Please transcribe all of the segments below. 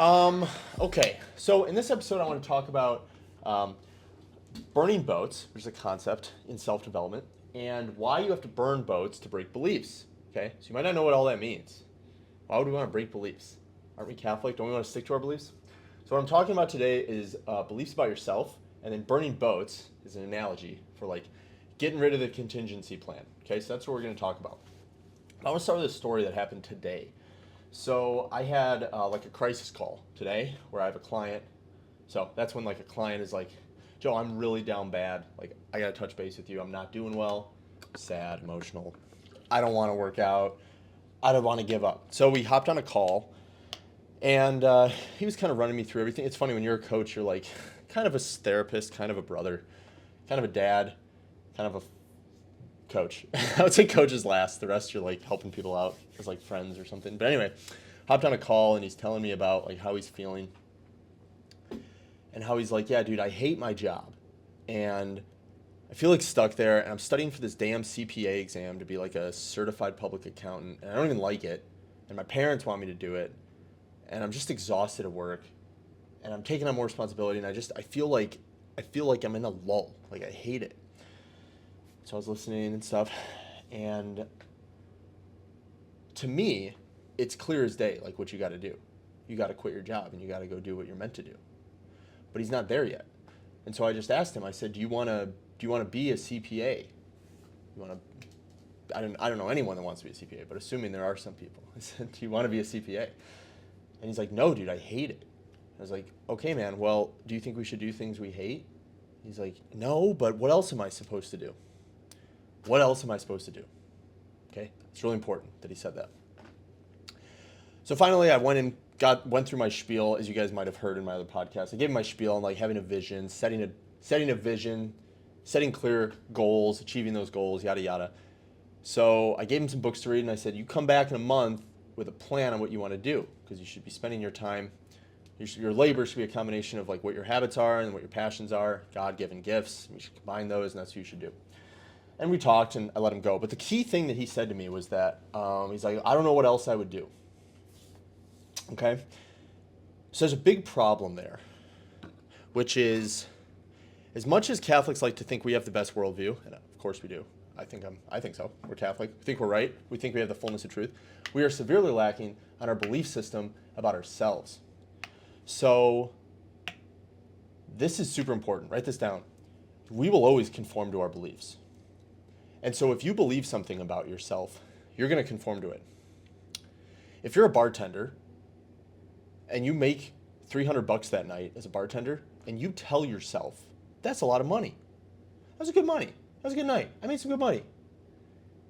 Okay, so in this episode, I want to talk about um, burning boats, which is a concept in self-development, and why you have to burn boats to break beliefs. Okay, so you might not know what all that means. Why would we want to break beliefs? Aren't we Catholic? Don't we want to stick to our beliefs? So what I'm talking about today is beliefs about yourself, and then burning boats is an analogy for like getting rid of the contingency plan. Okay, so that's what we're going to talk about. I want to start with a story that happened today. So I had like a crisis call today where I have a client. So that's when like a client is like, Joe, I'm really down bad. Like I got to touch base with you. I'm not doing well. Sad, emotional. I don't want to work out. I don't want to give up. So we hopped on a call and he was kind of running me through everything. It's funny when you're a coach, you're like kind of a therapist, kind of a brother, kind of a dad, kind of a coach. I would say coach is last. The rest you're like helping people out as like friends or something. But anyway, hopped on a call and he's telling me about like how he's feeling and how he's like, yeah, dude, I hate my job and I feel like stuck there and I'm studying for this damn CPA exam to be like a certified public accountant and I don't even like it and my parents want me to do it and I'm just exhausted at work and I'm taking on more responsibility and I feel like I'm in a lull. Like I hate it. So I was listening and stuff, and to me, it's clear as day, like what you got to do. You got to quit your job and you got to go do what you're meant to do. But he's not there yet. And so I just asked him, I said, do you want to be a CPA? You want to, I don't know anyone that wants to be a CPA, but assuming there are some people. I said, do you want to be a CPA? And he's like, no, dude, I hate it. I was like, okay, man, well, do you think we should do things we hate? He's like, no, but what else am I supposed to do? What else am I supposed to do? Okay, it's really important that he said that. So finally, I went through my spiel, as you guys might have heard in my other podcast. I gave him my spiel on like having a vision, setting a vision, setting clear goals, achieving those goals, yada yada. So I gave him some books to read, and I said, you come back in a month with a plan on what you want to do, because you should be spending your time. Your labor should be a combination of like what your habits are and what your passions are, God-given gifts. You should combine those, and that's what you should do. And we talked, and I let him go. But the key thing that he said to me was that he's like, I don't know what else I would do. Okay? So there's a big problem there, which is, as much as Catholics like to think we have the best worldview, and of course we do. I think so. We're Catholic. We think we're right. We think we have the fullness of truth. We are severely lacking on our belief system about ourselves. So this is super important. Write this down. We will always conform to our beliefs. And so if you believe something about yourself, you're going to conform to it. If you're a bartender and you make $300 that night as a bartender and you tell yourself, that's a lot of money. That was good money. That was a good night. I made some good money.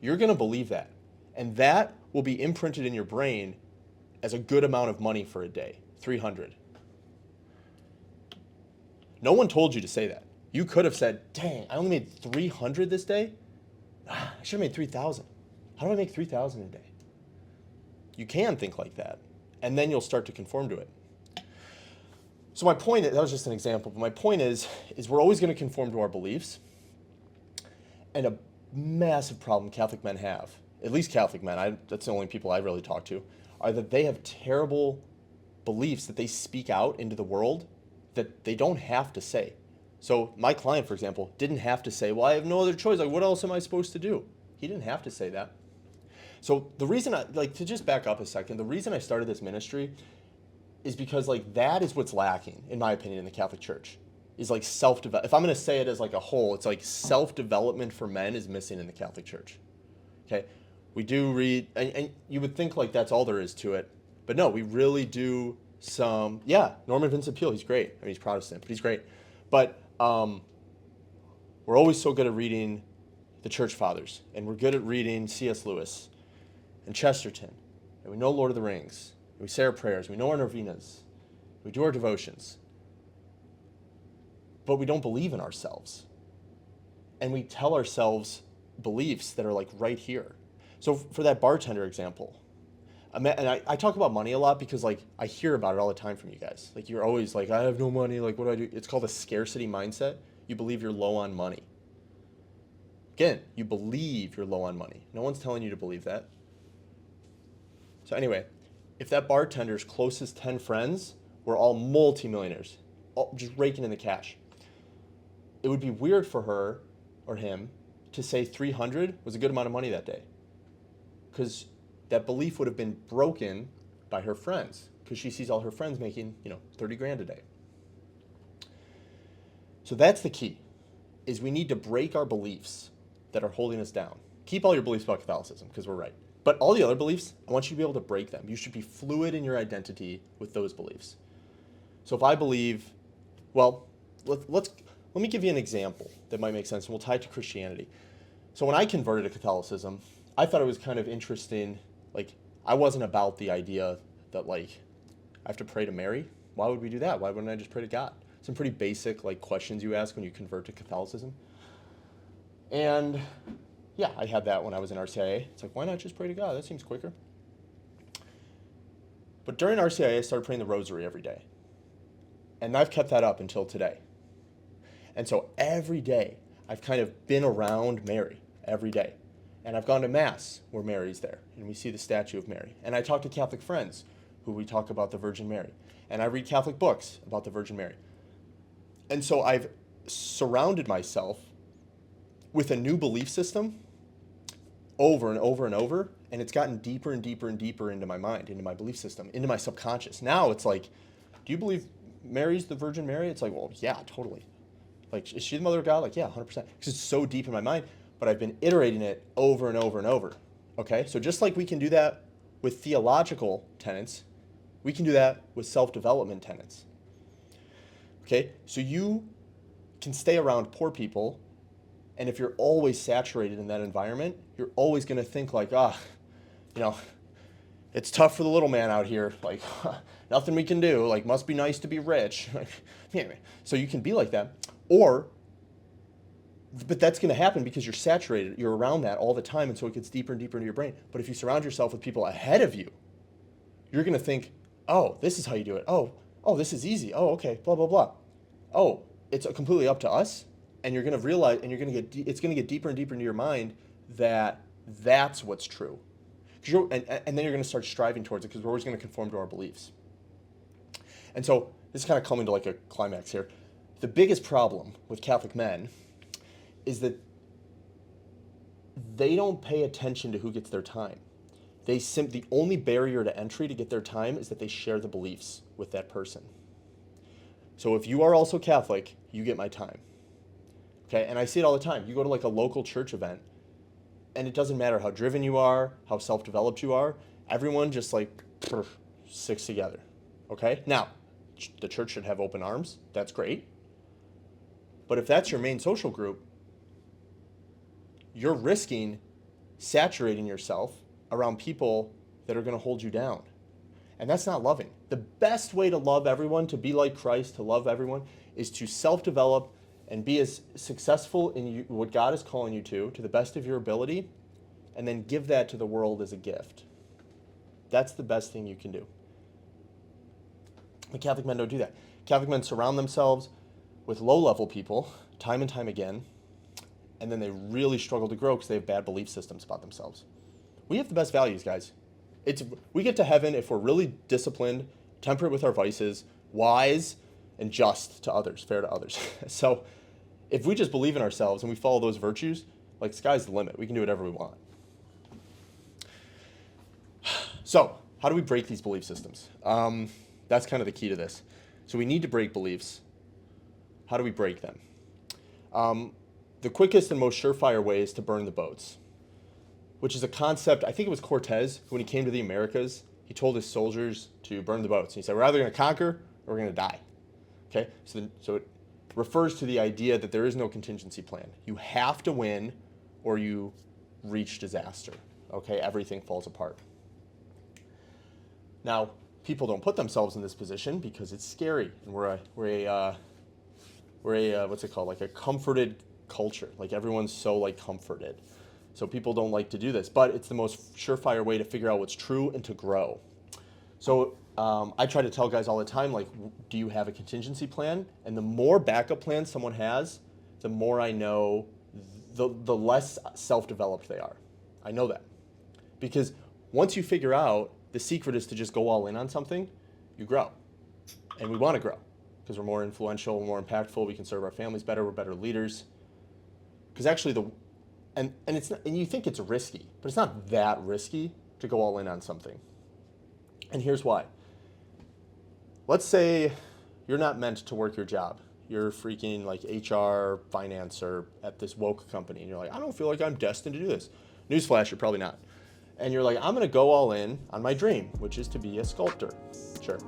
You're going to believe that. And that will be imprinted in your brain as a good amount of money for a day, 300. No one told you to say that. You could have said, dang, I only made 300 this day. I should have made 3,000. How do I make 3,000 a day? You can think like that, and then you'll start to conform to it. So my point is, that was just an example, but my point is we're always going to conform to our beliefs, and a massive problem Catholic men have, at least Catholic men, that's the only people I really talk to, are that they have terrible beliefs that they speak out into the world that they don't have to say. So my client, for example, didn't have to say, well, I have no other choice. Like, what else am I supposed to do? He didn't have to say that. So the reason to just back up a second, the reason I started this ministry is because like that is what's lacking, in my opinion, in the Catholic Church, is like self-development. If I'm going to say it as like a whole, it's like self-development for men is missing in the Catholic Church. Okay. We do read, and you would think like that's all there is to it. But no, we really do Norman Vincent Peale, he's great. I mean, he's Protestant, but he's great. But we're always so good at reading the Church Fathers, and we're good at reading C.S. Lewis and Chesterton, and we know Lord of the Rings, and we say our prayers, we know our novenas, we do our devotions, but we don't believe in ourselves. And we tell ourselves beliefs that are like right here. So for that bartender example, and I talk about money a lot because like I hear about it all the time from you guys. Like you're always like, I have no money, like what do I do? It's called a scarcity mindset. You believe you're low on money. Again, you believe you're low on money. No one's telling you to believe that. So anyway, if that bartender's closest 10 friends were all multimillionaires, all just raking in the cash, it would be weird for her or him to say 300 was a good amount of money that day, because that belief would have been broken by her friends, because she sees all her friends making 30 grand a day. So that's the key, is we need to break our beliefs that are holding us down. Keep all your beliefs about Catholicism, because we're right. But all the other beliefs, I want you to be able to break them. You should be fluid in your identity with those beliefs. So if I believe, well, let me give you an example that might make sense, and we'll tie it to Christianity. So when I converted to Catholicism, I thought it was kind of interesting. Like, I wasn't about the idea that, like, I have to pray to Mary. Why would we do that? Why wouldn't I just pray to God? Some pretty basic, like, questions you ask when you convert to Catholicism. And yeah, I had that when I was in RCIA. It's like, why not just pray to God? That seems quicker. But during RCIA, I started praying the Rosary every day. And I've kept that up until today. And so every day, I've kind of been around Mary every day. And I've gone to Mass where Mary's there, and we see the statue of Mary. And I talk to Catholic friends who we talk about the Virgin Mary. And I read Catholic books about the Virgin Mary. And so I've surrounded myself with a new belief system over and over and over, and it's gotten deeper and deeper and deeper into my mind, into my belief system, into my subconscious. Now it's like, do you believe Mary's the Virgin Mary? It's like, well, yeah, totally. Like, is she the mother of God? Like, yeah, 100%. Because it's so deep in my mind, but I've been iterating it over and over and over. Okay? So just like we can do that with theological tenets, we can do that with self-development tenets. Okay? So you can stay around poor people, and if you're always saturated in that environment, you're always going to think like, it's tough for the little man out here. Like, nothing we can do. Like, must be nice to be rich. So you can be like that. But that's going to happen because you're saturated. You're around that all the time, and so it gets deeper and deeper into your brain. But if you surround yourself with people ahead of you, you're going to think, oh, this is how you do it. Oh, this is easy. Oh, okay, blah, blah, blah. Oh, it's completely up to us. And you're going to realize, and it's going to get deeper and deeper into your mind that that's what's true. And then you're going to start striving towards it, because we're always going to conform to our beliefs. And so this is kind of coming to like a climax here. The biggest problem with Catholic men is they don't pay attention to who gets their time. The only barrier to entry to get their time is that they share the beliefs with that person. So if you are also Catholic, you get my time. Okay, and I see it all the time. You go to like a local church event, and it doesn't matter how driven you are, how self-developed you are, everyone just like sticks together. Okay, now, the church should have open arms. That's great. But if that's your main social group, you're risking saturating yourself around people that are going to hold you down. And that's not loving. The best way to love everyone, to be like Christ, to love everyone, is to self-develop and be as successful in what God is calling you to the best of your ability, and then give that to the world as a gift. That's the best thing you can do. But Catholic men don't do that. Catholic men surround themselves with low-level people time and time again, and then they really struggle to grow because they have bad belief systems about themselves. We have the best values, guys. We get to heaven if we're really disciplined, temperate with our vices, wise, and just to others, fair to others. So if we just believe in ourselves and we follow those virtues, like, sky's the limit. We can do whatever we want. So how do we break these belief systems? That's kind of the key to this. So we need to break beliefs. How do we break them? The quickest and most surefire way is to burn the boats, which is a concept. I think it was Cortez, when he came to the Americas, he told his soldiers to burn the boats. And he said, we're either going to conquer or we're going to die. Okay, so it refers to the idea that there is no contingency plan. You have to win or you reach disaster. Okay, everything falls apart. Now, people don't put themselves in this position because it's scary, and we're a what's it called? Like a comforted culture. Like, everyone's so like comforted. So people don't like to do this, but it's the most surefire way to figure out what's true and to grow. So I try to tell guys all the time, like, do you have a contingency plan? And the more backup plans someone has, the more I know, the less self-developed they are. I know that. Because once you figure out the secret is to just go all in on something, you grow. And we want to grow because we're more influential, we're more impactful, we can serve our families better, we're better leaders. Because actually and you think it's risky, but it's not that risky to go all in on something. And here's why. Let's say you're not meant to work your job. You're freaking like HR, finance, or at this woke company, and you're like, I don't feel like I'm destined to do this. Newsflash, you're probably not. And you're like, I'm gonna go all in on my dream, which is to be a sculptor. Sure.